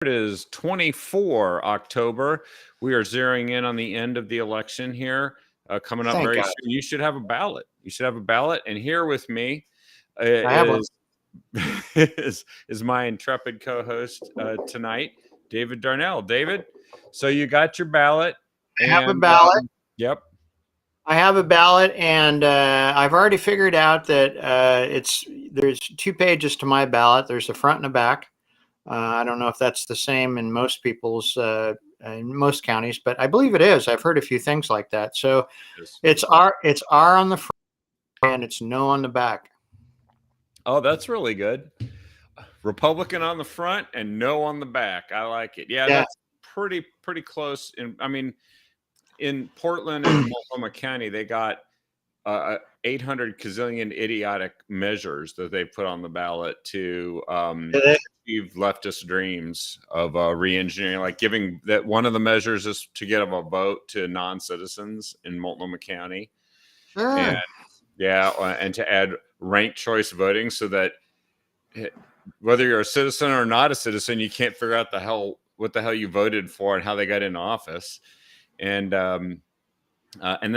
It is 24 October. We are zeroing in on the end of the election here, coming up Thank very God. soon. You should have a ballot. You should have a ballot. And here with me I have one. is my intrepid co-host tonight, David Darnell. David, so you got your ballot. I have a ballot. Yep. I have a ballot, and I've already figured out that there's 2 pages to my ballot. There's a front and a back. I don't know if that's the same in most people's in most counties, but I believe it is. I've heard a few things like that. So Yes. it's R on the front and it's no on the back. Oh, that's really good. Republican on the front and no on the back. I like it. Yeah. That's pretty close. And I mean, in Portland and Multnomah County, they got 800 gazillion idiotic measures that they put on the ballot to achieve leftist dreams of re-engineering, like giving that one of the measures is to give a vote to non-citizens in Multnomah County. And and to add ranked choice voting so that whether you're a citizen or not a citizen, you can't figure out what the hell you voted for and how they got into office. And then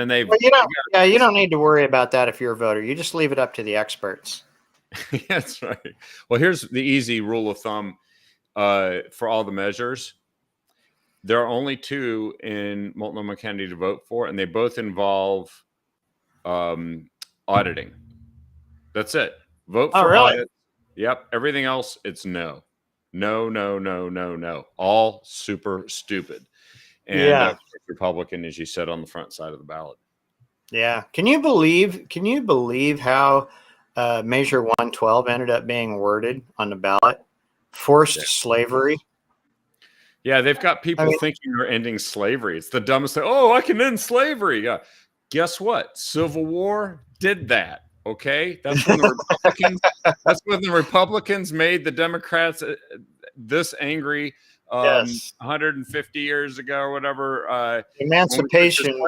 they've you don't need to worry about that if you're a voter. You just leave it up to the experts. That's right. Well, here's the easy rule of thumb for all the measures. There are only 2 in Multnomah County to vote for, and they both involve auditing. That's it. Vote for audit. Yep. Everything else, it's no. No. All super stupid. And Republican, as you said, on the front side of the ballot. Yeah. Can you believe how Measure 112 ended up being worded on the ballot? Forced slavery. Yeah, they've got people thinking they're ending slavery. It's the dumbest thing. Oh, I can end slavery. Yeah. Guess what? Civil War did that. Okay. That's when the Republicans made the Democrats this angry 150 years ago or whatever. Emancipation.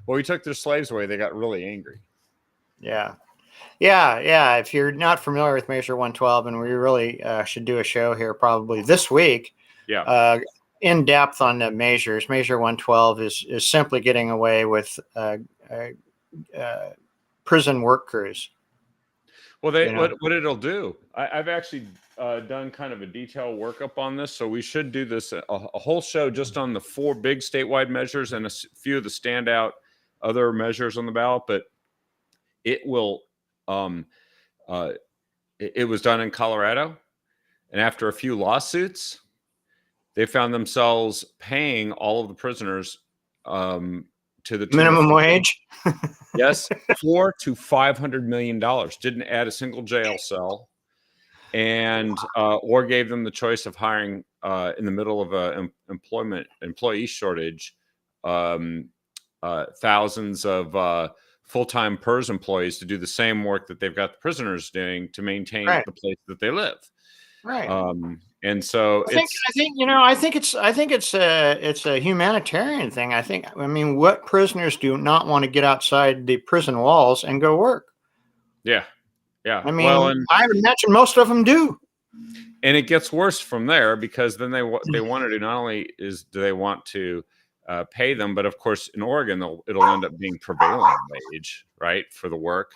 We took their slaves away. They got really angry. Yeah. If you're not familiar with Measure 112, and we really should do a show here probably this week. Yeah. In depth on the measures. Measure 112 is simply getting away with prison work crews. Well, what it'll do, I've actually done kind of a detailed workup on this, so we should do this a whole show just on the 4 big statewide measures and a few of the standout other measures on the ballot. But it will, it was done in Colorado, and after a few lawsuits, they found themselves paying all of the prisoners to the minimum wage. Yes, $400 to $500 million. Didn't add a single jail cell, and or gave them the choice of hiring in the middle of a employee shortage, thousands of full-time PERS employees to do the same work that they've got the prisoners doing to maintain the place that they live. Right. And so I think it's a humanitarian thing. I mean, what prisoners do not want to get outside the prison walls and go work? Yeah. I mean, I would imagine most of them do. And it gets worse from there, because then they want to do, not only do they want to pay them, but of course in Oregon it'll end up being prevailing wage, right, for the work.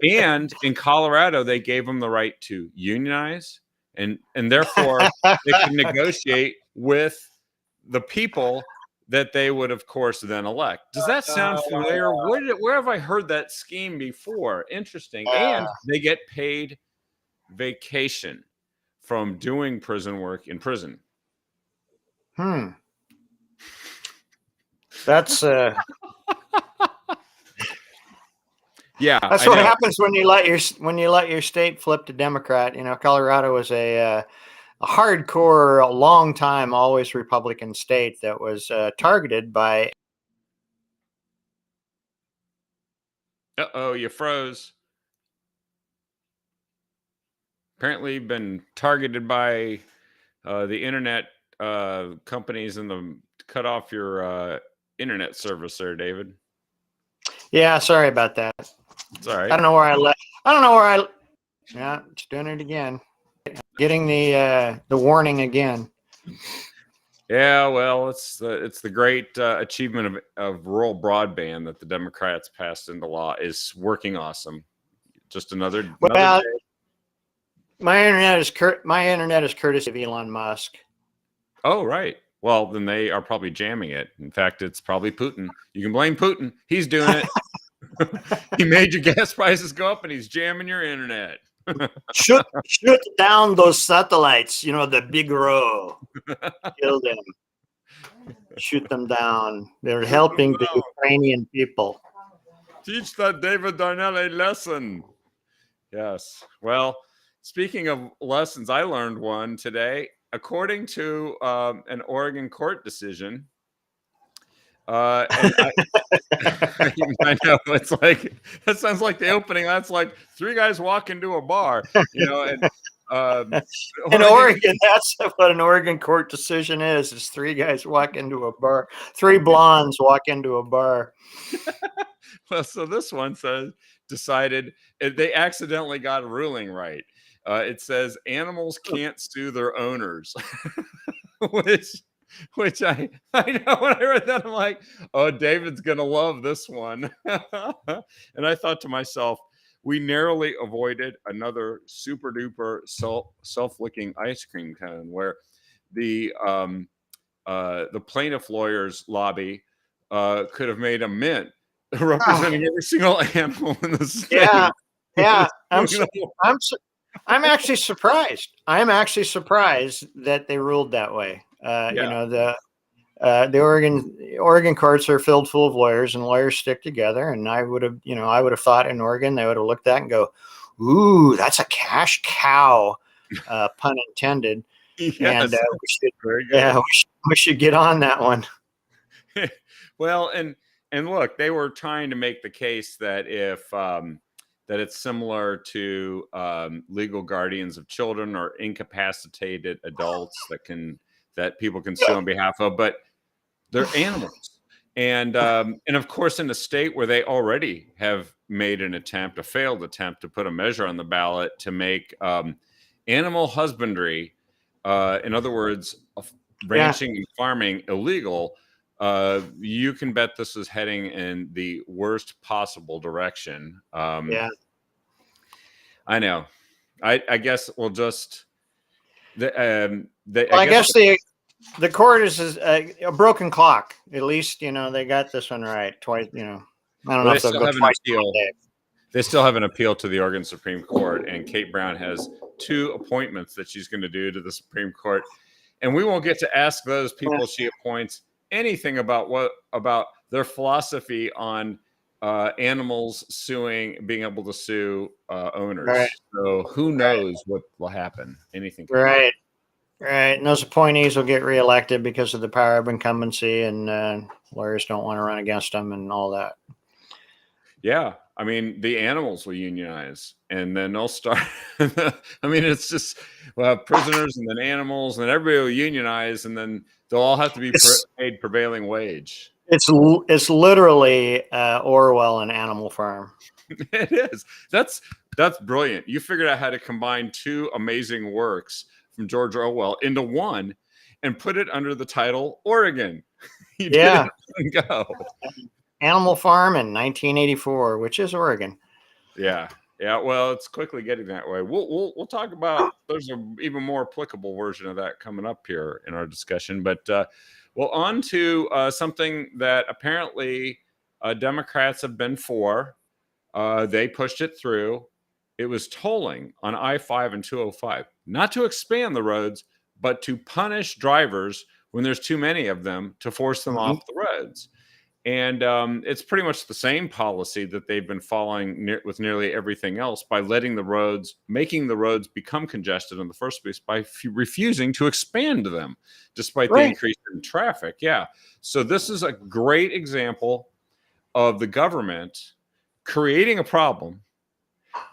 And in Colorado they gave them the right to unionize, and therefore they can negotiate with the people that they would, of course, then elect. Does that sound familiar? Where have I heard that scheme before? Interesting. And they get paid vacation from doing prison work in prison. That's yeah. That's what happens when you let your state flip to Democrat. You know, Colorado was a hardcore, long time, always Republican state that was targeted by. Uh-oh, you froze. Apparently been targeted by the internet companies and the cut off your internet service there, David. Yeah, sorry about that. It's all right. I don't know where I left. Yeah, it's doing it again. getting the warning again. Yeah, well, it's the great achievement of rural broadband that the Democrats passed into law is working awesome. Just another day. My internet is courtesy of Elon Musk. Oh, right. Well, then they are probably jamming it. In fact, it's probably Putin. You can blame Putin. He's doing it. He made your gas prices go up, and he's jamming your internet. shoot down those satellites. You know, the big row. Kill them. Shoot them down. They're helping the Ukrainian people. Teach that David Darnell a lesson. Yes. Well, speaking of lessons, I learned one today. According to an Oregon court decision, and I know it's like that sounds like the opening. That's like three guys walk into a bar, you know, and in Oregon, that's what an Oregon court decision is three guys walk into a bar, three blondes walk into a bar. Well, so this one decided they accidentally got a ruling right. It says animals can't sue their owners, which I know when I read that, I'm like, oh, David's gonna love this one. And I thought to myself, we narrowly avoided another super duper self-licking ice cream cone where the plaintiff lawyers lobby could have made a mint representing every single animal in the state. Yeah. I'm actually surprised. I'm actually surprised that they ruled that way. You know, the Oregon courts are filled full of lawyers, and lawyers stick together. And I would have thought in Oregon they would have looked at it and go, "Ooh, that's a cash cow," pun intended. Yes. And we should get on that one. Well, and look, they were trying to make the case that if that it's similar to legal guardians of children or incapacitated adults that people can sue on behalf of, but they're animals. And of course, in a state where they already have made a failed attempt to put a measure on the ballot to make animal husbandry, in other words, ranching and farming illegal, you can bet this is heading in the worst possible direction. I know. I guess we'll just. I guess the court is a broken clock. At least they got this one right twice. I don't know if they'll go twice. They still have an appeal to the Oregon Supreme Court, and Kate Brown has 2 appointments that she's going to do to the Supreme Court, and we won't get to ask those people she appoints anything about their philosophy on animals being able to sue owners. Right. So who knows what will happen? Anything. Right. And those appointees will get reelected because of the power of incumbency, and lawyers don't want to run against them and all that. Yeah. I mean, the animals will unionize, and then they'll start. I mean, it's just prisoners and then animals, and then everybody will unionize, and then they'll all have to be paid prevailing wage. It's literally Orwell and Animal Farm. It is. That's brilliant. You figured out how to combine 2 amazing works from George Orwell into one, and put it under the title Oregon. You didn't go. Animal Farm in 1984, which is Oregon. Yeah. Well, it's quickly getting that way. We'll talk about. There's an even more applicable version of that coming up here in our discussion. But on to something that apparently Democrats have been for. They pushed it through. It was tolling on I-5 and 205, not to expand the roads, but to punish drivers when there's too many of them, to force them off the roads. And it's pretty much the same policy that they've been following with nearly everything else, by making the roads become congested in the first place by refusing to expand them, despite the increase in traffic. Yeah. So this is a great example of the government creating a problem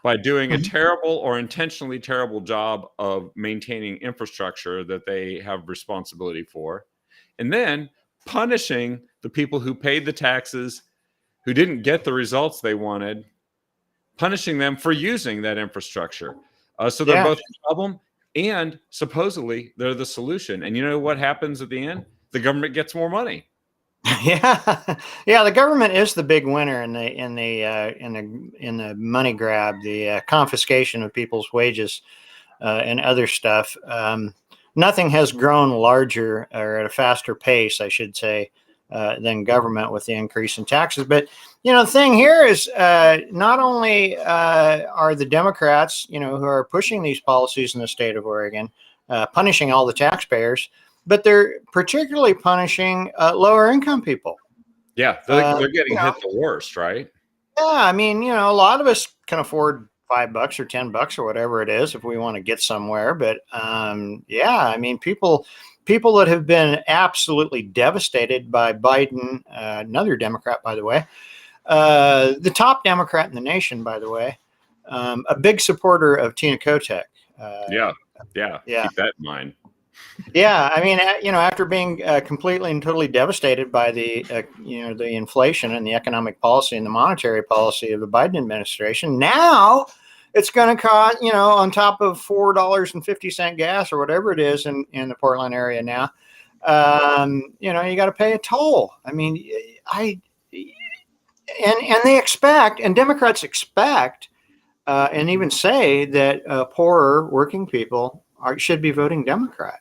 by doing a terrible or intentionally terrible job of maintaining infrastructure that they have responsibility for, and then punishing the people who paid the taxes, who didn't get the results they wanted, punishing them for using that infrastructure. So they're both a problem and supposedly they're the solution. And you know what happens at the end? The government gets more money. Yeah, yeah. The government is the big winner in the money grab, the confiscation of people's wages and other stuff. Nothing has grown larger or at a faster pace, I should say, than government with the increase in taxes. But the thing here is not only are the Democrats, who are pushing these policies in the state of Oregon, punishing all the taxpayers, but they're particularly punishing lower income people. Yeah, they're getting hit the worst, right? Yeah, I mean, a lot of us can afford $5 or $10 or whatever it is if we want to get somewhere. But yeah, I mean, people that have been absolutely devastated by Biden, another Democrat, by the way, the top Democrat in the nation, by the way, a big supporter of Tina Kotek. Yeah. Keep that in mind. Yeah, I mean, after being completely and totally devastated by the the inflation and the economic policy and the monetary policy of the Biden administration, now it's going to cost, on top of $4.50 gas or whatever it is in the Portland area now, you got to pay a toll. I mean, and they expect, and Democrats expect, and even say that poorer working people should be voting Democrat.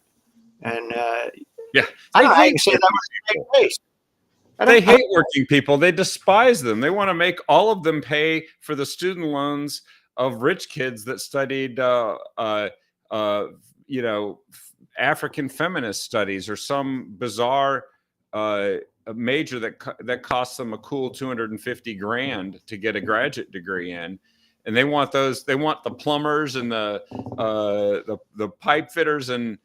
And yeah, I don't know how you can say that was a great place. They hate working people. They despise them. They want to make all of them pay for the student loans of rich kids that studied, African feminist studies or some bizarre major that costs them a cool $250,000 to get a graduate degree in. And they want those. They want the plumbers and the pipe fitters and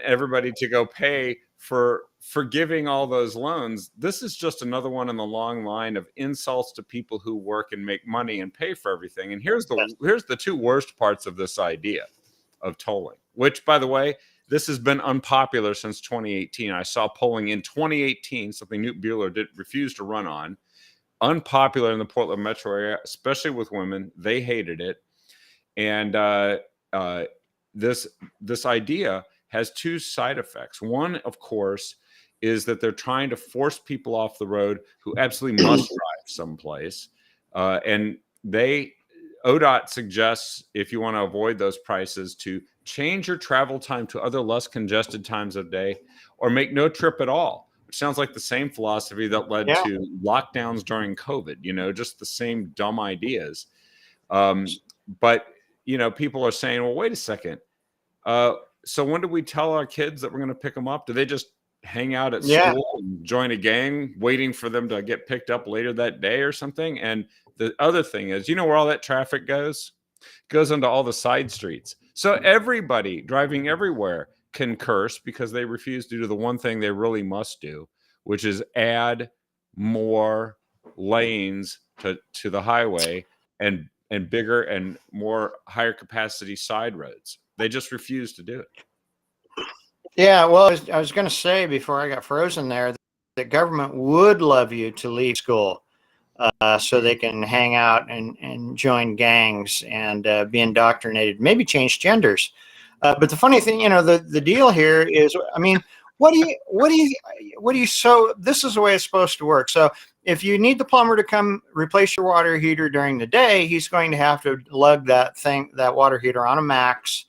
everybody to go pay for forgiving all those loans. This is just another one in the long line of insults to people who work and make money and pay for everything. And here's the two worst parts of this idea of tolling, which, by the way, this has been unpopular since 2018. I saw polling in 2018, something Newt Buehler refused to run on. Unpopular in the Portland metro area, especially with women. They hated it. And this idea has two side effects. One, of course, is that they're trying to force people off the road who absolutely must drive someplace. And ODOT suggests, if you want to avoid those prices, to change your travel time to other less congested times of day or make no trip at all, which sounds like the same philosophy that led to lockdowns during COVID, just the same dumb ideas. But, people are saying, well, wait a second. So when do we tell our kids that we're going to pick them up? Do they just hang out at school and join a gang waiting for them to get picked up later that day or something? And the other thing is, where all that traffic goes? It goes into all the side streets. So everybody driving everywhere can curse because they refuse to do the one thing they really must do, which is add more lanes to the highway and bigger and more higher capacity side roads. They just refuse to do it. Yeah, well, I was going to say before I got frozen there that government would love you to leave school so they can hang out and join gangs and be indoctrinated, maybe change genders. But the funny thing, the deal here is, I mean, so this is the way it's supposed to work. So if you need the plumber to come replace your water heater during the day, he's going to have to lug that water heater on a max,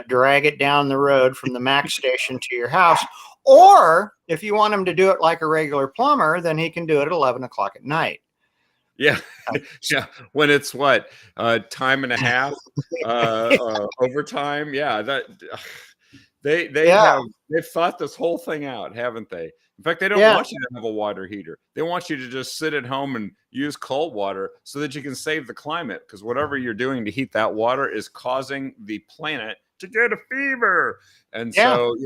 drag it down the road from the max station to your house. Or if you want him to do it like a regular plumber, then he can do it at 11 o'clock at night. Yeah. Yeah. When it's time and a half, overtime. Yeah. They've thought this whole thing out, haven't they? In fact, they don't want you to have a water heater. They want you to just sit at home and use cold water so that you can save the climate, because whatever you're doing to heat that water is causing the planet to get a fever. And so,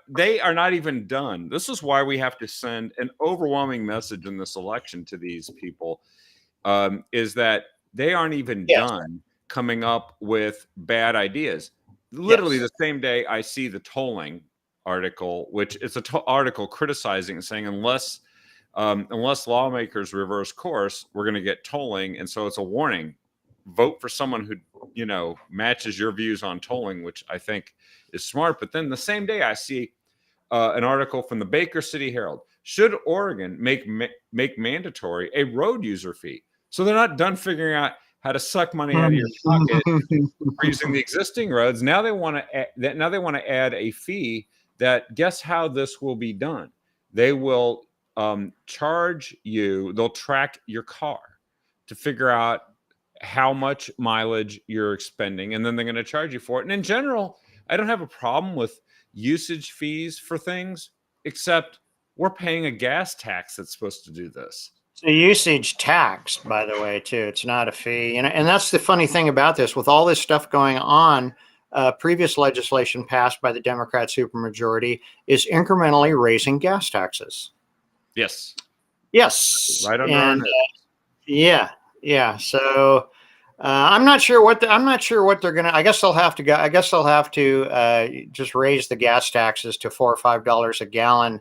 they are not even done. This is why we have to send an overwhelming message in this election to these people, is that they aren't even done coming up with bad ideas. Literally the same day I see the tolling article, which is an article criticizing and saying unless lawmakers reverse course, we're going to get tolling. And so it's a warning. Vote for someone who matches your views on tolling, which I think is smart. But then the same day I see an article from the Baker City Herald. Should Oregon make mandatory a road user fee? So they're not done figuring out how to suck money out of your pocket for using the existing roads. Now they want to add a fee that, guess how this will be done? They will charge you. They'll track your car to figure out how much mileage you're expending, and then they're going to charge you for it. And in general, I don't have a problem with usage fees for things, except we're paying a gas tax that's supposed to do this. It's a usage tax, by the way, too. It's not a fee. And that's the funny thing about this. With all this stuff going on, previous legislation passed by the Democrat supermajority is incrementally raising gas taxes. Yes. Yes. Right under our nose. Yeah. So I'm not sure what they're gonna. I guess they'll have to go. I guess they'll have to just raise the gas taxes to $4 or $5 a gallon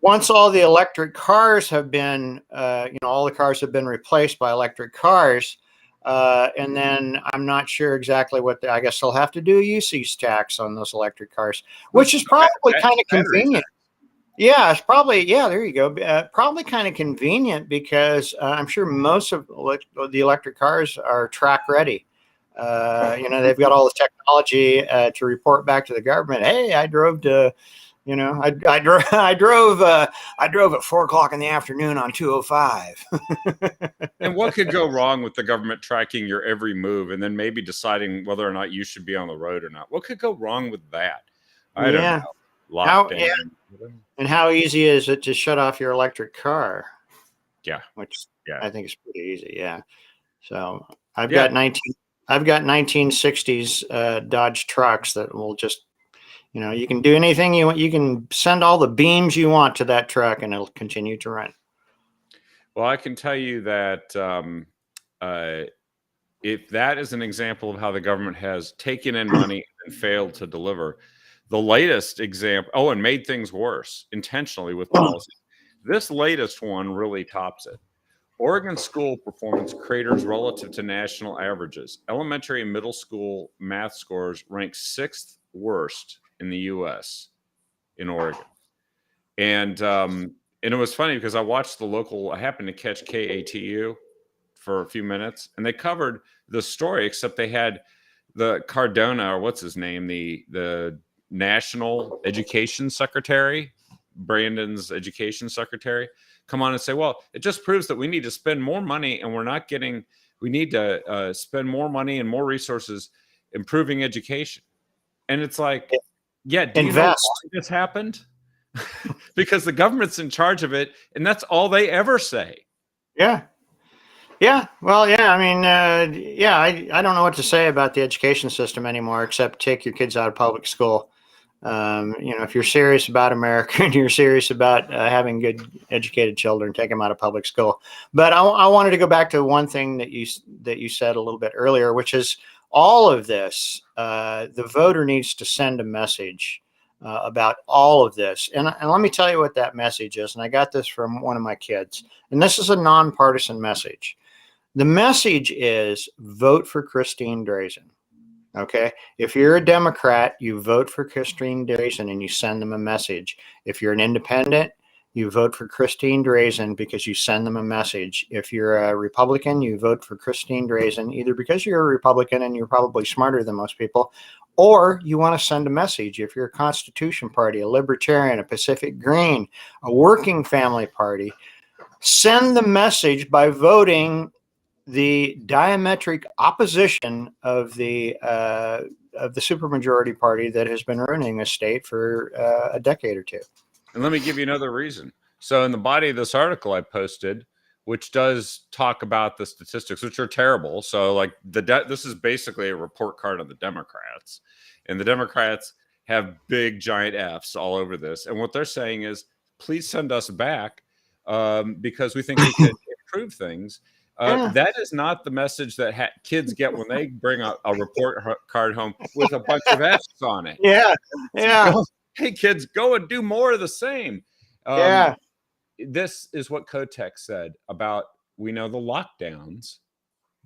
once all the electric cars have been, all the cars have been replaced by electric cars. And then I'm not sure exactly I guess they'll have to do a usage tax on those electric cars, which is probably kind of convenient. Yeah, it's probably, there you go. Probably kind of convenient because I'm sure most of the electric cars are track ready. They've got all the technology to report back to the government. Hey, I drove to, I drove at 4 o'clock in the afternoon on 205. And what could go wrong with the government tracking your every move and then maybe deciding whether or not you should be on the road or not? What could go wrong with that? I don't know. And how easy is it to shut off your electric car? Yeah. Which I think is pretty easy. Yeah. So I've got 1960s Dodge trucks that will just, you can do anything you want. You can send all the beams you want to that truck and it'll continue to run. Well, I can tell you that if that is an example of how the government has taken in money and failed to deliver, the latest example, and made things worse intentionally with policy. This latest one really tops it. Oregon school performance craters relative to national averages. Elementary and middle school math scores rank 6th worst in the U.S. in Oregon. And it was funny because I happened to catch KATU for a few minutes, and they covered the story, except they had the Cardona, or what's his name, the National Education Secretary, Brandon's education secretary, come on and say, well, it just proves that we need to spend more money and we need to spend more money and more resources improving education. And it's like, do you know why this happened? Because the government's in charge of it, and that's all they ever say. Yeah. Well, I mean, I don't know what to say about the education system anymore, except take your kids out of public school. If you're serious about America and you're serious about having good educated children, take them out of public school. But I wanted to go back to one thing that you said a little bit earlier, which is all of this. The voter needs to send a message about all of this. And let me tell you what that message is. And I got this from one of my kids. And this is a nonpartisan message. The message is vote for Christine Drazan. Okay. If you're a Democrat, you vote for Christine Drazan and you send them a message. If you're an independent, you vote for Christine Drazan because you send them a message. If you're a Republican, you vote for Christine Drazan either because you're a Republican and you're probably smarter than most people, or you want to send a message. If you're a Constitution Party, a Libertarian, a Pacific Green, a Working Family Party, send the message by voting the diametric opposition of the supermajority party that has been ruining the state for a decade or two. And let me give you another reason. So in the body of this article I posted, which does talk about the statistics, which are terrible. So like this is basically a report card of the Democrats, and the Democrats have big giant F's all over this. And what they're saying is, please send us back because we think we can improve things. That is not the message that kids get when they bring a report card home with a bunch of F's on it. Yeah. Hey, kids, go and do more of the same. This is what Kotek said about, we know the lockdowns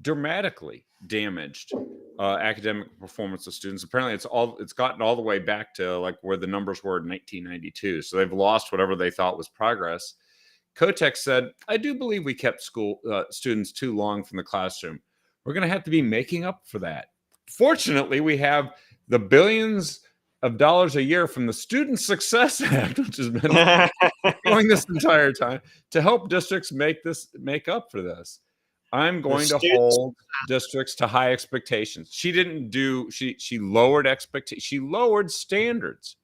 dramatically damaged academic performance of students. Apparently, it's gotten all the way back to like where the numbers were in 1992. So they've lost whatever they thought was progress. Kotek said, "I do believe we kept school students too long from the classroom. We're going to have to be making up for that. Fortunately, we have the billions of dollars a year from the Student Success Act, which has been going this entire time, to help districts make up for this. I'm going to hold districts to high expectations." She didn't do, she lowered expectations. She lowered standards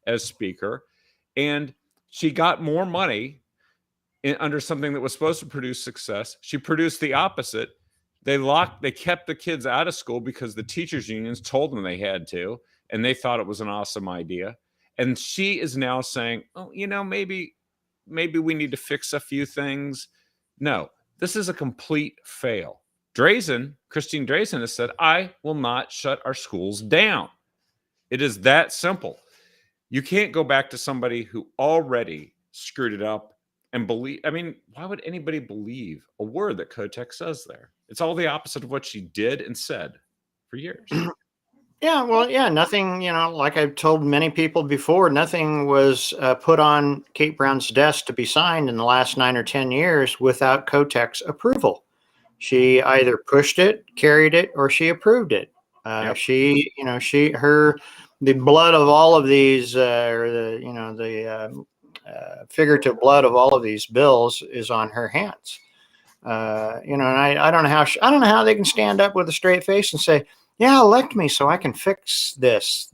as speaker, and she got more money under something that was supposed to produce success. She produced the opposite. They kept the kids out of school because the teachers unions told them they had to, and they thought it was an awesome idea. And she is now saying, "Oh, maybe we need to fix a few things." No, this is a complete fail. Christine Drazan has said, "I will not shut our schools down." It is that simple. You can't go back to somebody who already screwed it up and believe. I mean, why would anybody believe a word that Kotek says there? It's all the opposite of what she did and said for years. Yeah, well, yeah, nothing, like I've told many people before, nothing was put on Kate Brown's desk to be signed in the last 9 or 10 years without Kotek's approval. She either pushed it, carried it, or she approved it. Yep. The blood of all of these, or the figurative blood of all of these bills is on her hands. And I don't know how they can stand up with a straight face and say, "Yeah, elect me so I can fix this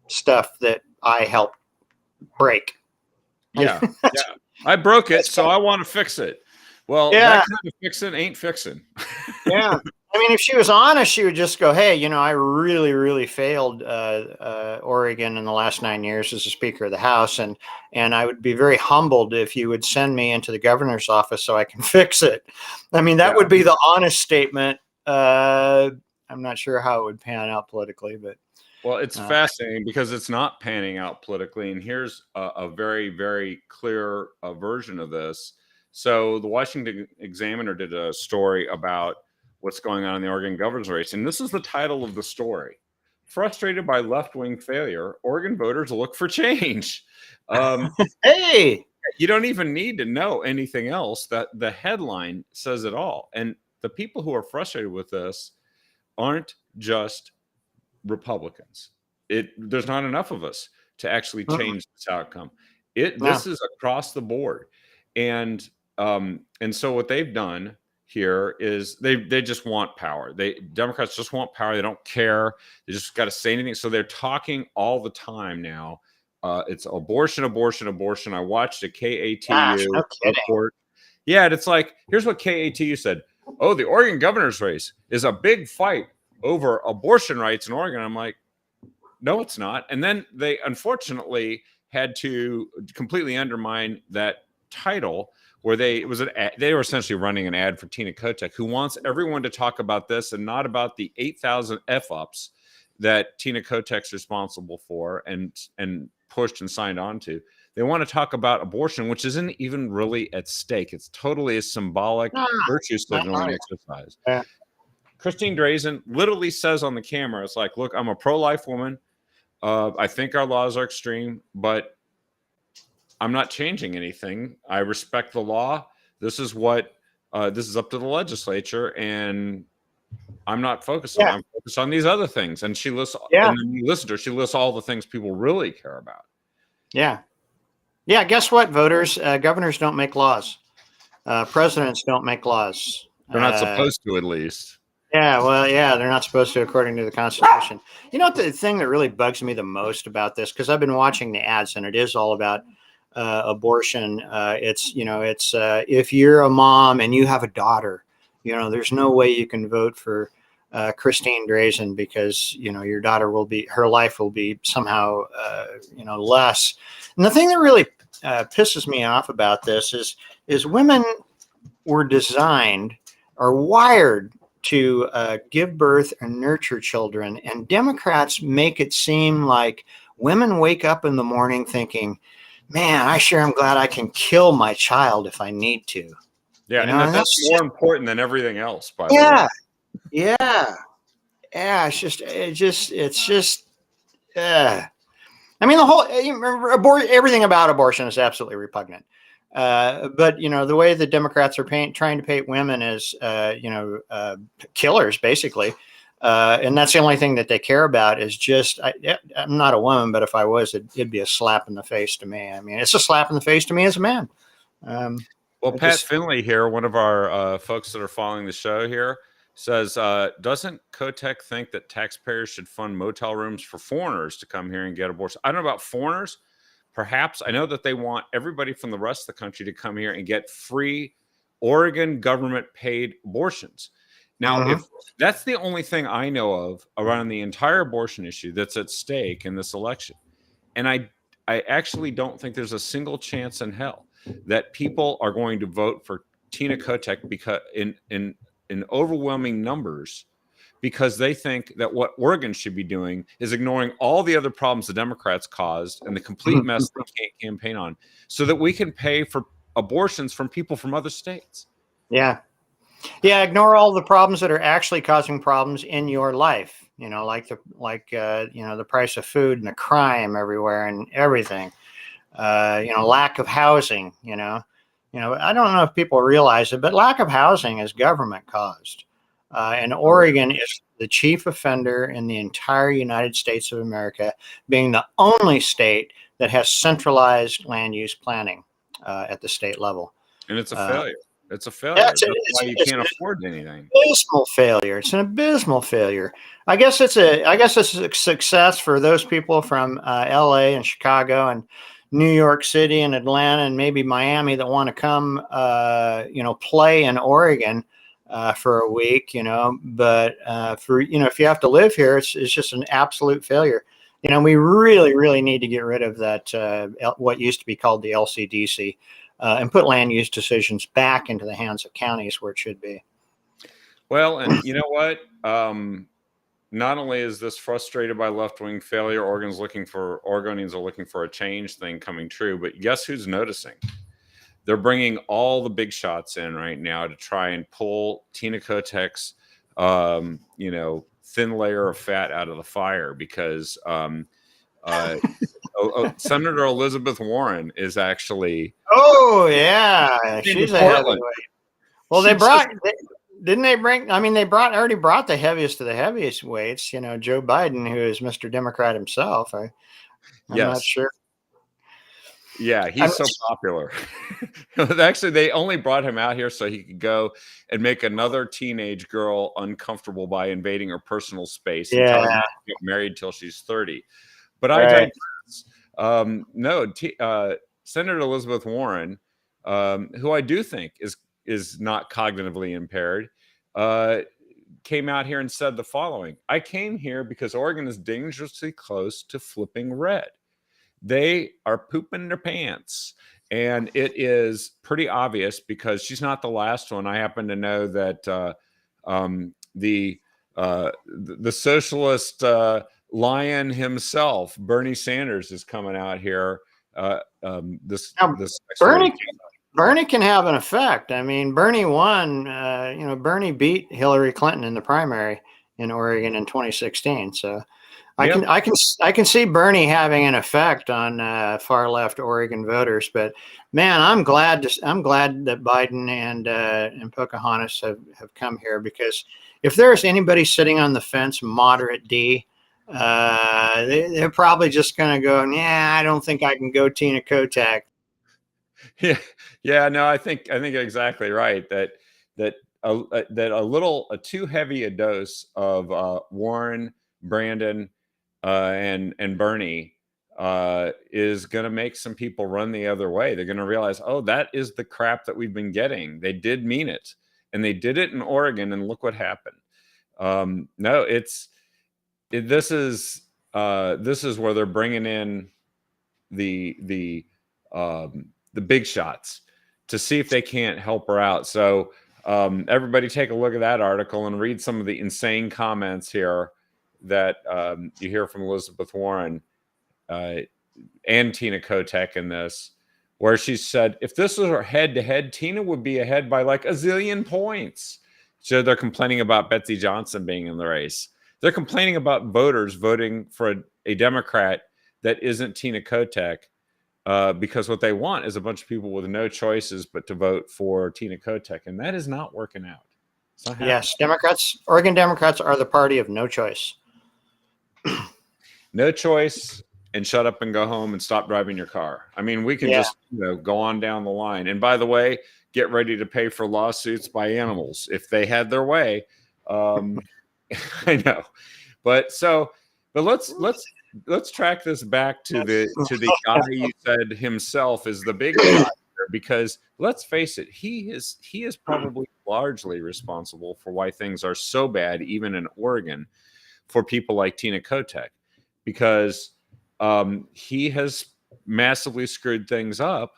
stuff that I helped break." Yeah, yeah. I broke it, so I want to fix it. Well, that kind of fixing ain't fixing. Yeah. I mean, if she was honest, she would just go, "Hey, I really, really failed Oregon in the last 9 years as a Speaker of the House, and I would be very humbled if you would send me into the governor's office so I can fix it." I mean, that would be the honest statement. I'm not sure how it would pan out politically, but well, it's fascinating because it's not panning out politically. And here's a very, very clear version of this. So the Washington Examiner did a story about what's going on in the Oregon governor's race. And this is the title of the story: "Frustrated by left-wing failure, Oregon voters look for change." Hey, you don't even need to know anything else. That the headline says it all. And the people who are frustrated with this aren't just Republicans. There's not enough of us to actually change this outcome. This is across the board. And so what they've done here is they just want power. Democrats just want power. They don't care. They just got to say anything. So they're talking all the time now. It's abortion, abortion, abortion. I watched a KATU report. Yeah, and it's like, here's what KATU said: "Oh, the Oregon governor's race is a big fight over abortion rights in Oregon." I'm like, no, it's not. And then they unfortunately had to completely undermine that title, where they were essentially running an ad for Tina Kotek, who wants everyone to talk about this and not about the 8,000 F-ups that Tina Kotek's responsible for and pushed and signed on to. They want to talk about abortion, which isn't even really at stake. It's totally a symbolic virtue signaling exercise. Yeah. Christine Drazan literally says on the camera, it's like, "Look, I'm a pro-life woman. I think our laws are extreme, but I'm not changing anything. I respect the law. This is up to the legislature, and I'm not focused on. I'm focused on these other things." And she lists, and then you listen to her, she lists all the things people really care about. Yeah. Yeah. Guess what, voters? Governors don't make laws. Presidents don't make laws. They're not supposed to, at least. Yeah, well, yeah, they're not supposed to, according to the Constitution. You know what the thing that really bugs me the most about this, because I've been watching the ads, and it is all about abortion. It's if you're a mom and you have a daughter, there's no way you can vote for Christine Drazan because your daughter her life will be somehow less. And the thing that really pisses me off about this is women were designed or wired to give birth and nurture children, and Democrats make it seem like women wake up in the morning thinking, "Man, I sure am glad I can kill my child if I need to." Yeah, You and know, and that's that's more important than everything else, by the way. yeah, yeah, yeah. It's just. Uh, I mean, the whole you remember, everything about abortion is absolutely repugnant. But you know, the way the Democrats are trying to paint women as killers, basically, and that's the only thing that they care about is just. I'm not a woman, but if I was, it'd be a slap in the face to me. I mean, it's a slap in the face to me as a man. Well, I Pat just Finley here, one of our folks that are following the show here, says, doesn't Kotek think that taxpayers should fund motel rooms for foreigners to come here and get abortions? I don't know about foreigners. Perhaps. I know that they want everybody from the rest of the country to come here and get free Oregon government paid abortions. Now, Mhm. if that's the only thing I know of around the entire abortion issue that's at stake in this election, and I actually don't think there's a single chance in hell that people are going to vote for Tina Kotek because in overwhelming numbers because they think that what Oregon should be doing is ignoring all the other problems the Democrats caused and the complete mess they can't campaign on so that we can pay for abortions from people from other states. Yeah. Yeah, ignore all the problems that are actually causing problems in your life. You know, like the price of food and the crime everywhere and everything. Lack of housing. I don't know if people realize it, but lack of housing is government caused. And Oregon is the chief offender in the entire United States of America, being the only state that has centralized land use planning at the state level. And it's a Uh, failure. It's a failure. yeah, That's why you can't afford anything. abysmal failure. It's an abysmal failure. I guess it's a success for those people from L.A. and Chicago and New York City and Atlanta and maybe Miami that want to come, play in Oregon for a week. But for if you have to live here, it's just an absolute failure. We really, really need to get rid of that what used to be called the LCDC. And put land use decisions back into the hands of counties where it should be. Well, and you know what? Not only is this frustrated by left-wing failure, Oregonians are looking for a change thing coming true, but guess who's noticing? They're bringing all the big shots in right now to try and pull Tina Kotek's, thin layer of fat out of the fire because Senator Elizabeth Warren is actually. Oh yeah, she's a heavyweight. Well, didn't they bring? I mean, already brought the heaviest of the heaviest weights. Joe Biden, who is Mr. Democrat himself. I'm not sure. Yeah, he's so popular. Actually, they only brought him out here so he could go and make another teenage girl uncomfortable by invading her personal space and telling her to get married till she's 30. But I digress. Senator Elizabeth Warren, who I do think is not cognitively impaired, came out here and said the following: I came here because Oregon is dangerously close to flipping red. They are pooping their pants. And it is pretty obvious because she's not the last one. I happen to know that the socialist lion himself, Bernie Sanders, is coming out here. Bernie can have an effect. I mean, Bernie won. Bernie beat Hillary Clinton in the primary in Oregon in 2016. So I can see Bernie having an effect on far left Oregon voters. But man, I'm glad that Biden and Pocahontas have come here, because if there's anybody sitting on the fence, moderate D, they're probably just going to go, yeah, I don't think I can go Tina Kotek. Yeah. No, I think exactly right. That a too heavy a dose of Warren, Brandon, and Bernie is going to make some people run the other way. They're going to realize, oh, that is the crap that we've been getting. They did mean it, and they did it in Oregon, and look what happened. This is where they're bringing in the big shots to see if they can't help her out. So everybody take a look at that article and read some of the insane comments here that you hear from Elizabeth Warren and Tina Kotek in this. where she said, if this was her head-to-head, Tina would be ahead by like a zillion points. So they're complaining about Betsy Johnson being in the race. They're complaining about voters voting for a Democrat that isn't Tina Kotek, because what they want is a bunch of people with no choices but to vote for Tina Kotek, and that is not working out. Yes, Oregon Democrats are the party of no choice. No choice, and shut up and go home and stop driving your car. I mean, we can just go on down the line. And by the way, get ready to pay for lawsuits by animals if they had their way. I know, but let's track this back to the guy you said himself is the big guy here, because let's face it, he is probably largely responsible for why things are so bad, even in Oregon, for people like Tina Kotek, because he has massively screwed things up,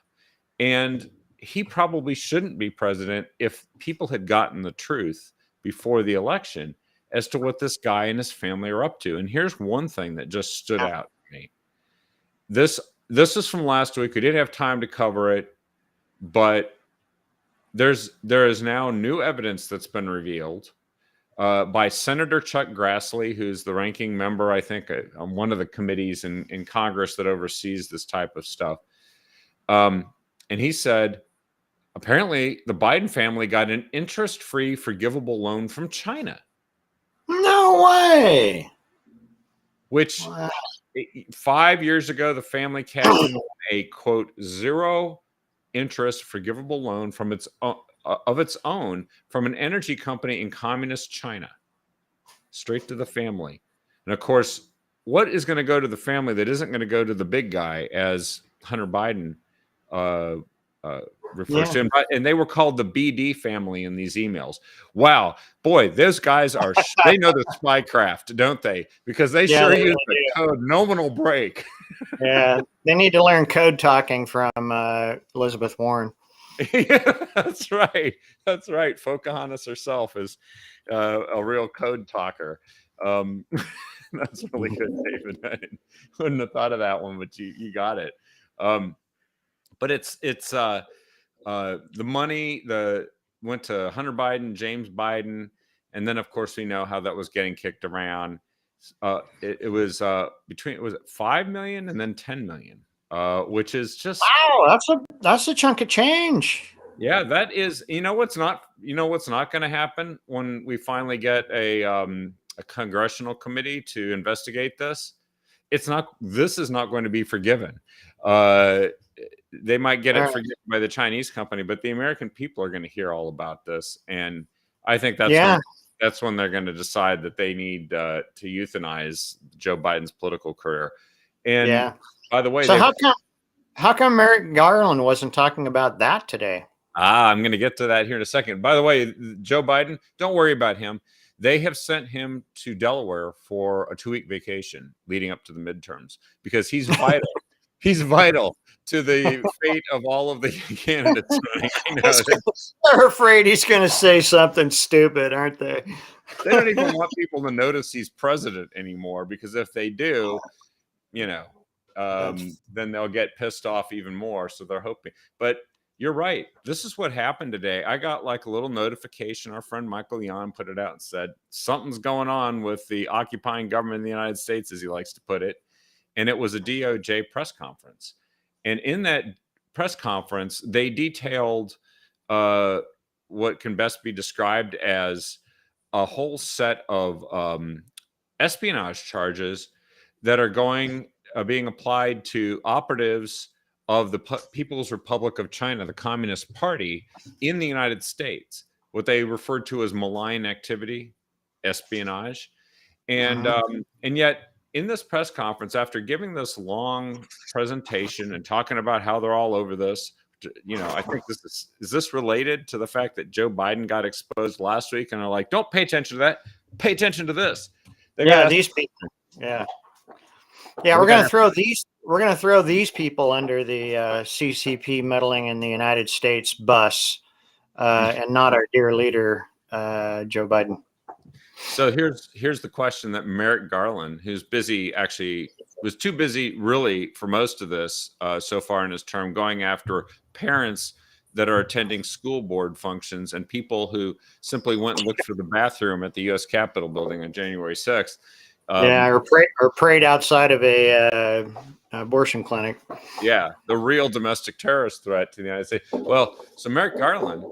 and he probably shouldn't be president if people had gotten the truth before the election as to what this guy and his family are up to. And here's one thing that just stood out to me. This is from last week. We didn't have time to cover it, but there is now new evidence that's been revealed by Senator Chuck Grassley, who's the ranking member, I think, on one of the committees in Congress that oversees this type of stuff. And he said, apparently the Biden family got an interest-free forgivable loan from China. No way. Which 5 years ago, the family cashed in a, quote, zero interest forgivable loan from its own from an energy company in communist China, straight to the family. And of course, what is going to go to the family that isn't going to go to the big guy, as Hunter Biden refers to him? And they were called the BD family in these emails. Wow, boy, those guys are, they know the spycraft, don't they? Because they sure use the code nominal break. Yeah, they need to learn code talking from Elizabeth Warren. Yeah, that's right. That's right. Pocahontas herself is a real code talker. That's really good, David. I wouldn't have thought of that one, but you got it. But it's the money went to Hunter Biden, James Biden, and then of course we know how that was getting kicked around. It was between, was it 5 million and then 10 million, which is just, wow, that's a chunk of change. Yeah, that is. What's not going to happen when we finally get a congressional committee to investigate this? This is not going to be forgiven. They might get it forgiven by the Chinese company, but the American people are going to hear all about this, and I think that's when they're going to decide that they need to euthanize Joe Biden's political career. And by the way, so how come Merrick Garland wasn't talking about that today? I'm going to get to that here in a second. By the way, Joe Biden, don't worry about him. They have sent him to Delaware for a 2-week vacation leading up to the midterms because he's vital. He's vital to the fate of all of the candidates. They're afraid he's going to say something stupid, aren't they? They don't even want people to notice he's president anymore, because if they do, then they'll get pissed off even more. So they're hoping. But you're right. This is what happened today. I got like a little notification. Our friend Michael Yon put it out and said, something's going on with the occupying government in the United States, as he likes to put it. And it was a DOJ press conference. And in that press conference, they detailed what can best be described as a whole set of espionage charges that are being applied to operatives of the People's Republic of China, the Communist Party, in the United States, what they referred to as malign activity, espionage. And yet, in this press conference, after giving this long presentation and talking about how they're all over this, I think is this related to the fact that Joe Biden got exposed last week, and they're like, don't pay attention to that, pay attention to this. These people. Yeah, we're going to throw these people under the CCP meddling in the United States bus, and not our dear leader, Joe Biden. So here's the question that Merrick Garland, who's busy actually was too busy really for most of this so far in his term, going after parents that are attending school board functions and people who simply went and looked for the bathroom at the U.S. Capitol building on January 6th. Yeah, or prayed outside of a abortion clinic. Yeah, the real domestic terrorist threat to the United States. Well, so Merrick Garland,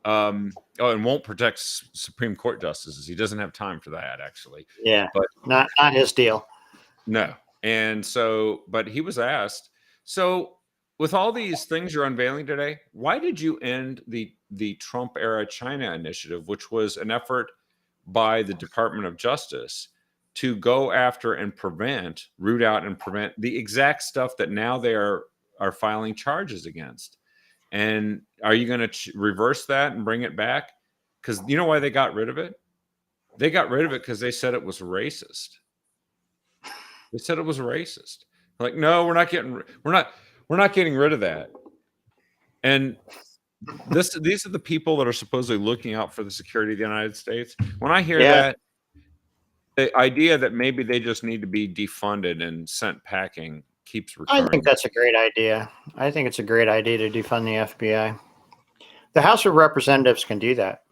and won't protect Supreme Court justices. He doesn't have time for that, actually. Yeah, but not his deal. No, and so, but he was asked. So, with all these things you're unveiling today, why did you end the Trump era China initiative, which was an effort by the Department of Justice to go after and root out and prevent the exact stuff that now they are filing charges against? And are you going to reverse that and bring it back? Because you know why they got rid of it? They got rid of it because they said it was racist. They said it was racist. Like, no, we're not getting rid of that. And these are the people that are supposedly looking out for the security of the United States. When I hear that, the idea that maybe they just need to be defunded and sent packing keeps recurring. I think that's a great idea. I think it's a great idea to defund the FBI. The House of Representatives can do that.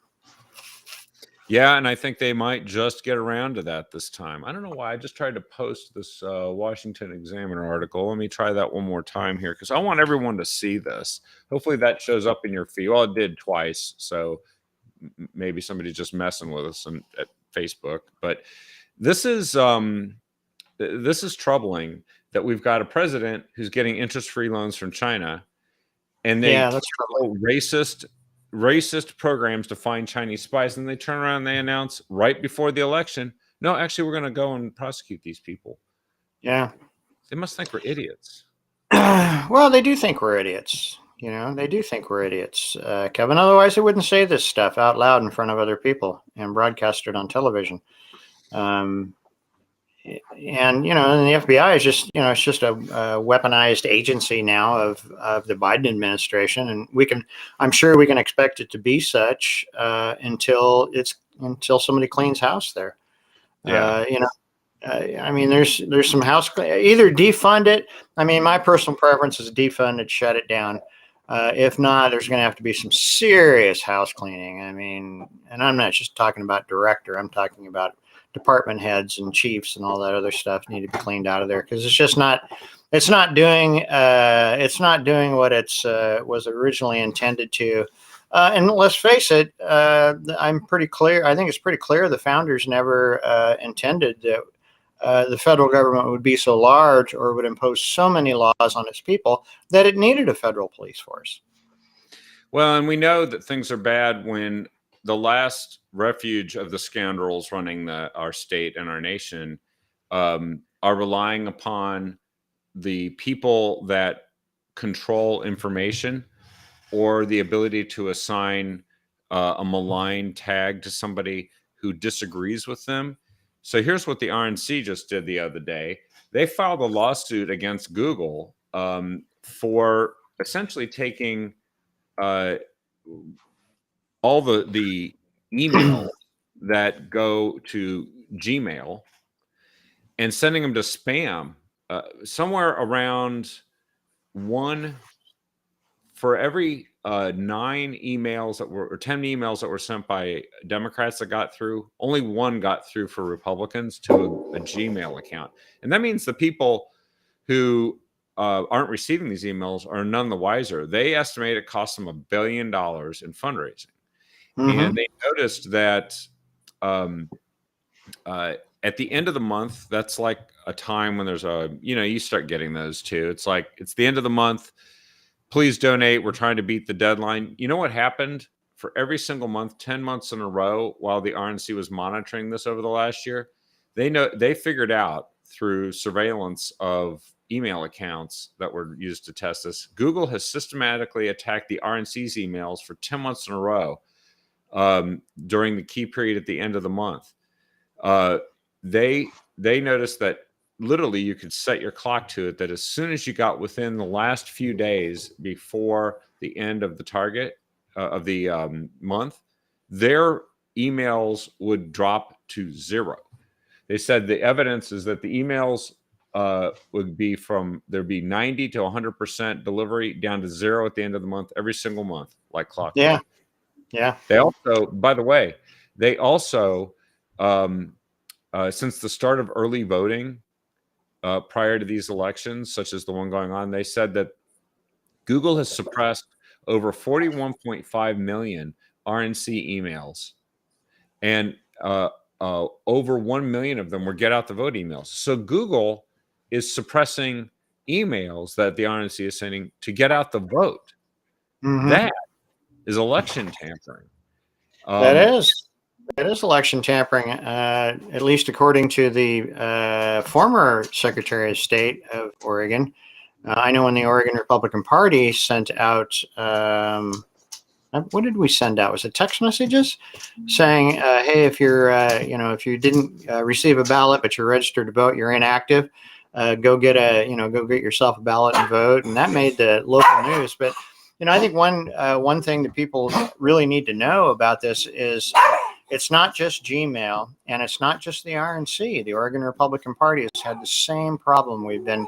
Yeah, and I think they might just get around to that this time. I don't know why. I just tried to post this Washington Examiner article. Let me try that one more time here because I want everyone to see this. Hopefully that shows up in your feed. Well, it did twice, so maybe somebody's just messing with us at Facebook. But this is troubling that we've got a president who's getting interest-free loans from China, and they that's racist programs to find Chinese spies, and they turn around and they announce right before the election, no, actually, we're going to go and prosecute these people. Yeah. They must think we're idiots. Well, they do think we're idiots. You know, they do think we're idiots, Kevin. Otherwise, they wouldn't say this stuff out loud in front of other people and broadcast it on television. And, you know, and the FBI is just, you know, it's just a weaponized agency now of the Biden administration. And I'm sure we can expect it to be such until somebody cleans house there. Yeah. You know, I mean, there's some either defund it. I mean, my personal preference is defund it, shut it down. If not, there's going to have to be some serious house cleaning. I mean, and I'm not just talking about director. I'm talking about department heads and chiefs and all that other stuff need to be cleaned out of there because it's not doing what it was originally intended to. And let's face it, I'm pretty clear. I think it's pretty clear the founders never intended that the federal government would be so large or would impose so many laws on its people that it needed a federal police force. Well, and we know that things are bad when the last refuge of the scoundrels running our state and our nation are relying upon the people that control information or the ability to assign a malign tag to somebody who disagrees with them. So here's what the RNC just did the other day. They filed a lawsuit against Google for essentially taking all the email that go to Gmail and sending them to spam, somewhere around one for every 9 emails or 10 emails that were sent by Democrats that got through, only one got through for Republicans to a Gmail account. And that means the people who aren't receiving these emails are none the wiser. They estimate it costs them $1 billion in fundraising. Mm-hmm. And they noticed that at the end of the month, that's like a time when there's you start getting those too. It's like, it's the end of the month. Please donate. We're trying to beat the deadline. You know what happened for every single month, 10 months in a row, while the RNC was monitoring this over the last year? They figured out through surveillance of email accounts that were used to test this. Google has systematically attacked the RNC's emails for 10 months in a row during the key period at the end of the month. They noticed that literally you could set your clock to it, that as soon as you got within the last few days before the end of the target of the month, their emails would drop to zero. They said the evidence is that the emails would be there'd be 90 to 100% delivery down to 0 at the end of the month, every single month, like clockwork. Yeah. Yeah. They also, by the way, they also, since the start of early voting prior to these elections, such as the one going on, they said that Google has suppressed over 41.5 million RNC emails, and over 1 million of them were get out the vote emails. So Google is suppressing emails that the RNC is sending to get out the vote. Mm-hmm. That is election tampering. That is election tampering, at least according to the former Secretary of State of Oregon. I know when the Oregon Republican Party sent out, what did we send out? Was it text messages saying, "Hey, if you're, if you didn't receive a ballot but you're registered to vote, you're inactive. Go get yourself a ballot and vote." And that made the local news. But I think one thing that people really need to know about this is it's not just Gmail and it's not just the RNC. The Oregon Republican Party has had the same problem. We've been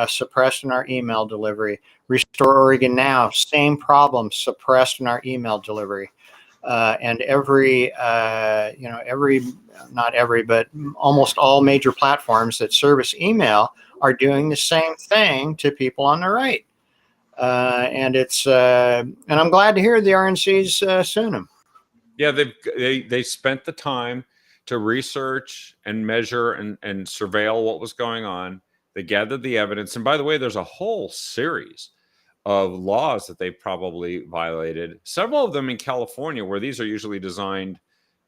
suppressed in our email delivery. Restore Oregon Now, same problem, suppressed in our email delivery. And not every, but almost all major platforms that service email are doing the same thing to people on the right. And I'm glad to hear the RNC's suing them. Yeah, they spent the time to research and measure and surveil what was going on. They gathered the evidence. And by the way, there's a whole series of laws that they probably violated. Several of them in California, where these are usually designed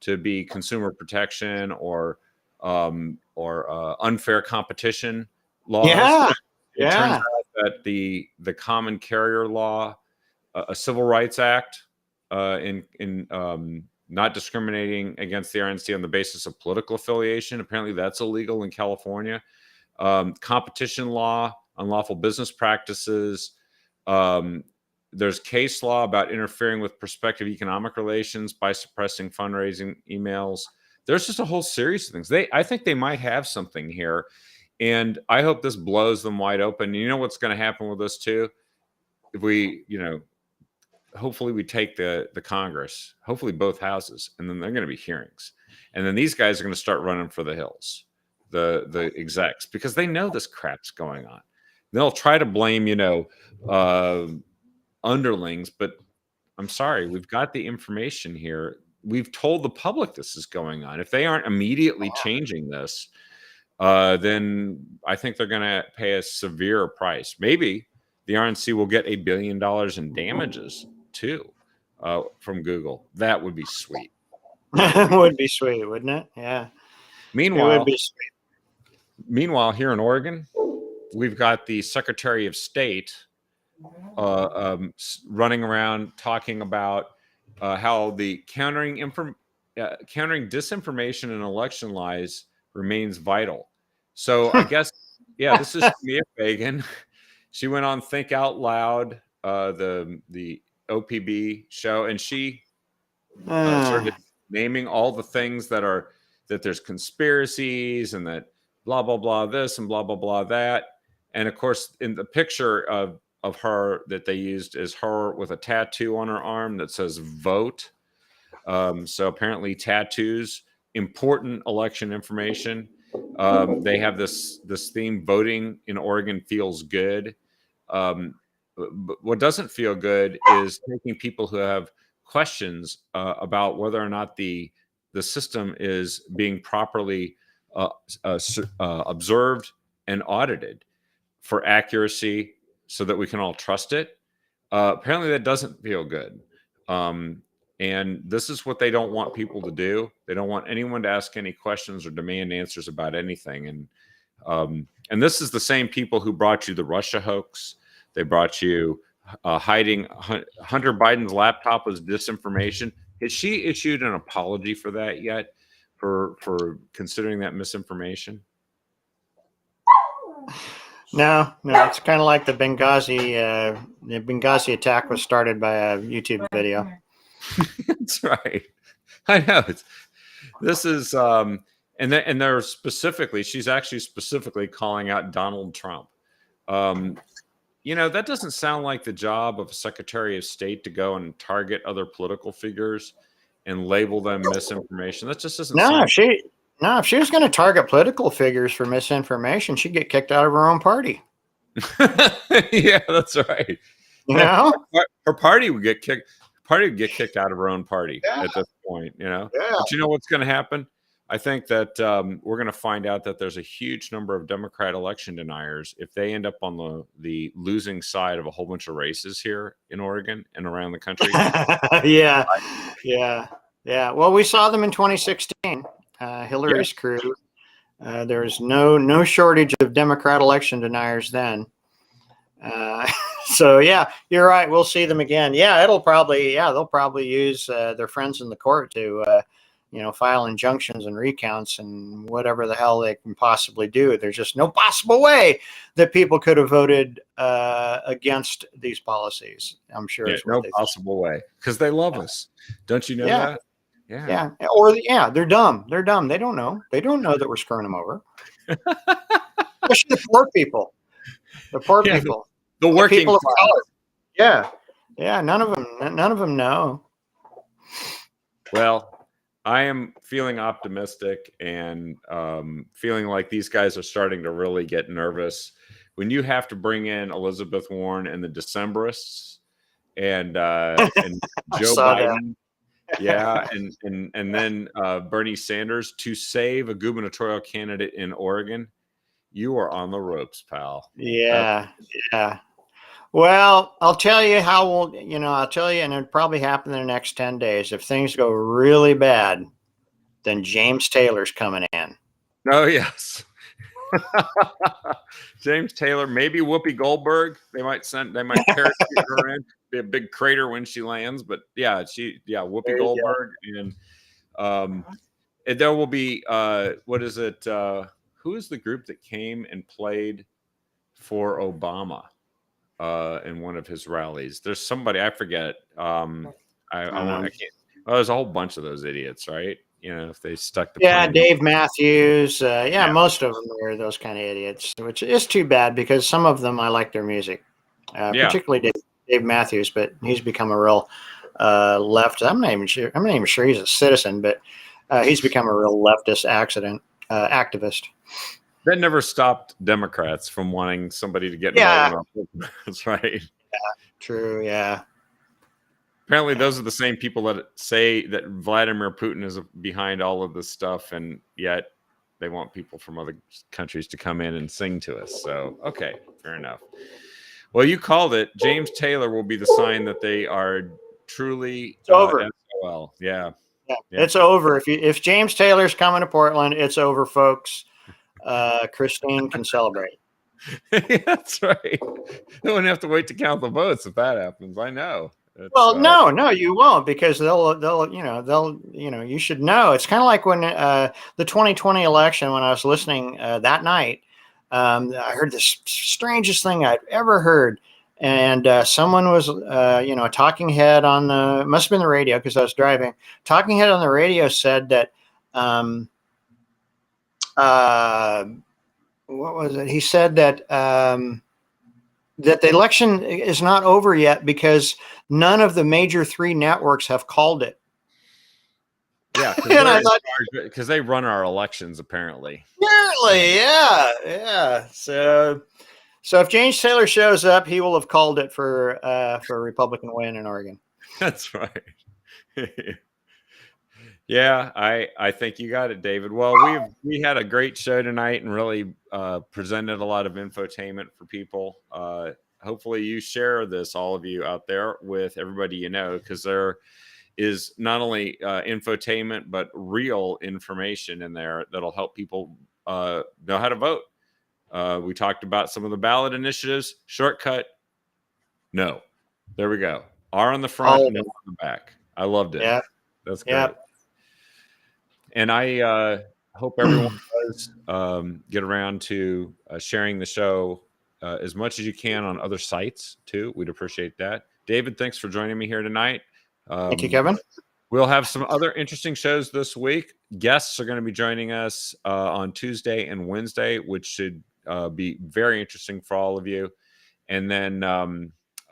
to be consumer protection or unfair competition laws. Yeah. It turns out that the Common Carrier Law, a Civil Rights Act, in not discriminating against the RNC on the basis of political affiliation, apparently that's illegal in California. Competition law, unlawful business practices. There's case law about interfering with prospective economic relations by suppressing fundraising emails. There's just a whole series of things. I think they might have something here, and I hope this blows them wide open. You know what's going to happen with this too? If we, hopefully we take the Congress, hopefully both houses, and then they're going to be hearings, and then these guys are going to start running for the hills. The execs, because they know this crap's going on. They'll try to blame, underlings, but I'm sorry, we've got the information here. We've told the public this is going on. If they aren't immediately changing this, then I think they're going to pay a severe price. Maybe the RNC will get $1 billion in damages too from Google. That would be sweet. It would be sweet, wouldn't it? Yeah. Meanwhile, it would be sweet. Meanwhile, here in Oregon, we've got the Secretary of State running around talking about how the countering disinformation and election lies remains vital. So I guess, this is Mia Fagan. She went on Think Out Loud, the OPB show, and she started naming all the things that there's conspiracies and that blah, blah, blah, this and blah, blah, blah, that. And of course, in the picture of her that they used is her with a tattoo on her arm that says vote. So apparently tattoos, important election information. They have this theme, voting in Oregon feels good. But what doesn't feel good is taking people who have questions about whether or not the system is being properly observed and audited for accuracy so that we can all trust it. Apparently that doesn't feel good. And this is what they don't want people to do. They don't want anyone to ask any questions or demand answers about anything. And this is the same people who brought you the Russia hoax. They brought you hiding Hunter Biden's laptop was disinformation. Has she issued an apology for that yet? For considering that misinformation? No, it's kind of like the Benghazi attack was started by a YouTube video. That's right. I know. This is and they're specifically, she's actually specifically calling out Donald Trump. That doesn't sound like the job of a Secretary of State to go and target other political figures and label them misinformation. That just doesn't No, seem. if she was going to target political figures for misinformation, she'd get kicked out of her own party. Yeah, that's right. Her party would get kicked. Party would get kicked out of her own party at this point. Yeah. But you know what's going to happen? I think that we're going to find out that there's a huge number of Democrat election deniers if they end up on the losing side of a whole bunch of races here in Oregon and around the country. Yeah. Well, we saw them in 2016. Hillary's crew. There was no shortage of Democrat election deniers then. So yeah, you're right. We'll see them again. Yeah, they'll probably use their friends in the court to file injunctions and recounts and whatever the hell they can possibly do. There's just no possible way that people could have voted against these policies. I'm sure. No possible way, because they love us. Don't you know that? Yeah. They're dumb. They're dumb. They don't know. They don't know that we're screwing them over. Especially the poor people. The poor people. The working people of color. Yeah. None of them know. Well, I am feeling optimistic and feeling like these guys are starting to really get nervous. When you have to bring in Elizabeth Warren and the Decemberists and Joe Biden, and then Bernie Sanders to save a gubernatorial candidate in Oregon, you are on the ropes, pal. Yeah. Well, I'll tell you I'll tell you, and it'll probably happen in the next 10 days. If things go really bad, then James Taylor's coming in. Oh, yes. James Taylor, maybe Whoopi Goldberg. They might parachute her in. Be a big crater when she lands, but Whoopi Goldberg, and there will be what is it? Who is the group that came and played for Obama in one of his rallies? There's somebody, I forget. I can't. Well, there's a whole bunch of those idiots, right? If they stuck the plane. Dave Matthews. Most of them are those kind of idiots, which is too bad because some of them I like their music, particularly Dave Matthews, but he's become a real left. I'm not even sure he's a citizen, but he's become a real leftist activist. That never stopped Democrats from wanting somebody to get involved. That's right. Yeah, true. Yeah. Apparently, those are the same people that say that Vladimir Putin is behind all of this stuff, and yet they want people from other countries to come in and sing to us. So, okay, fair enough. Well, you called it. James Taylor will be the sign that they are truly over. SOL. Yeah, it's over. If James Taylor's coming to Portland, it's over, folks. Christine can celebrate. That's right. They won't have to wait to count the votes if that happens. I know. No, you won't, because you should know. It's kind of like when the 2020 election, when I was listening that night, I heard the strangest thing I'd ever heard. And someone was, a talking head on must have been the radio because I was driving. Talking head on the radio said that, what was it? He said that, that the election is not over yet because none of the major 3 networks have called it. Yeah, because they run our elections, apparently. Apparently, yeah. So if James Taylor shows up, he will have called it for a Republican win in Oregon. That's right. Yeah, I think you got it, David. Well, we had a great show tonight and really presented a lot of infotainment for people. Hopefully you share this, all of you out there, with everybody you know, because there is not only infotainment, but real information in there that'll help people know how to vote. We talked about some of the ballot initiatives. Shortcut, no. There we go. R on the front, no on the back. I loved it. Yeah. That's great. Yeah. And I hope everyone does get around to sharing the show as much as you can on other sites too. We'd appreciate that. David, thanks for joining me here tonight. Thank you, Kevin. We'll have some other interesting shows this week. Guests are going to be joining us on Tuesday and Wednesday, which should be very interesting for all of you. And then,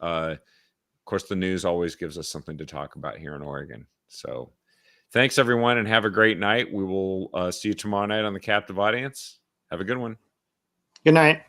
of course, the news always gives us something to talk about here in Oregon. So thanks, everyone, and have a great night. We will see you tomorrow night on the Captive Audience. Have a good one. Good night.